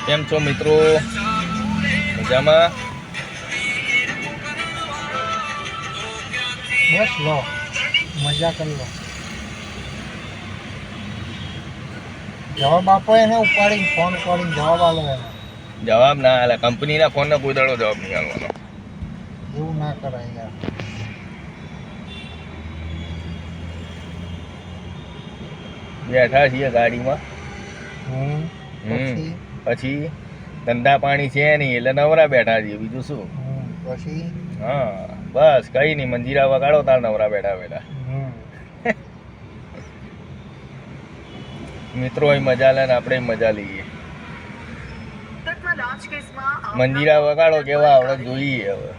કેમ છો મિત્રો? મજામાં? બસ લો મજા કરી લો. જવાબ આપો એને ઉપાડીને ફોન ઉપાડીને જવાબ આલો એને. જવાબ ના આલે. કંપનીના ફોનનો કોઈ દાડો જવાબ નહીં આલવાનો. એવું ના કરાય યાર. બેઠા છીએ ગાડીમાં. પછી પછી ધંધા પાણી છે નહીં એટલે નવરા બેઠા છીએ, બીજું શું? પછી હા બસ કઈ નહીં, મંજીરા વગાડો તાર નવરા બેઠા બેઠા. મિત્રો અહીં મજા લે ને આપણે મજા લઈએ. મંજીરા વગાડો કેવા આવડે જોઈએ હવે.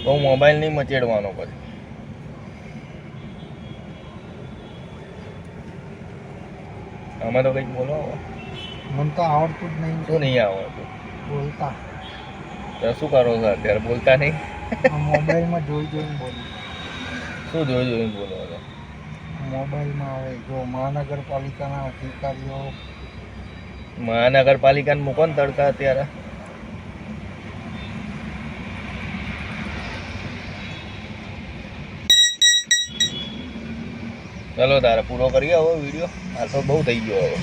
બહુ મોબાઈલ નહીં મચેડવાનો પછી. આમાં તો કંઈક બોલો. મને તો આવડતું જ નહીં. શું નહીં આવડતું? બોલતા. તો શું કરો છો અત્યારે? બોલતા નહીં? મોબાઈલમાં જોઈ જોઈને બોલું. શું જોઈ જોઈને બોલો છો? મોબાઈલમાં આવે જો મહાનગરપાલિકાના અધિકારીઓ. મહાનગરપાલિકાને મૂકો ને તડકા અત્યારે. ચલો તારે પૂરો કરીએ હવે વિડીયો. આ તો બહુ થઈ ગયો હવે.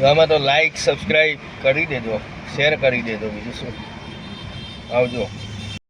આમાં તો લાઈક સબસ્ક્રાઈબ કરી દેજો, શેર કરી દેજો, બીજું શું. આવજો.